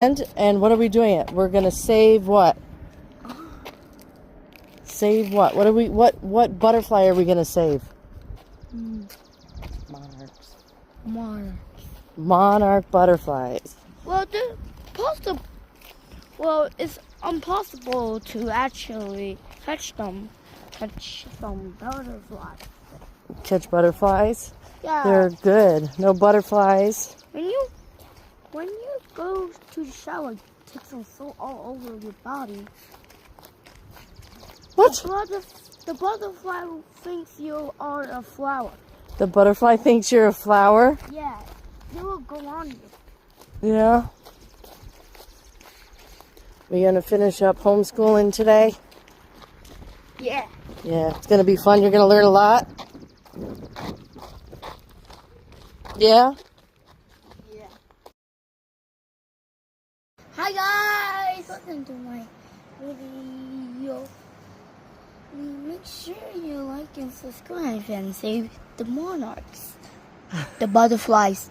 And what are we doing it? We're gonna save what? Save what? What butterfly are we gonna save? Monarchs. Monarch butterflies. Well, it's impossible to actually catch them. Catch some butterflies. Catch butterflies? Yeah. They're good. No butterflies. When you go to the shower, it takes them so all over your body. What? The butterfly thinks you are a flower. The butterfly thinks you're a flower? Yeah. They will go on you. Yeah. We gonna finish up homeschooling today? Yeah. Yeah, it's gonna be fun. You're gonna learn a lot? Yeah? Yeah. Hi guys! Welcome to my video. Make sure you like and subscribe and save the monarchs. The butterflies.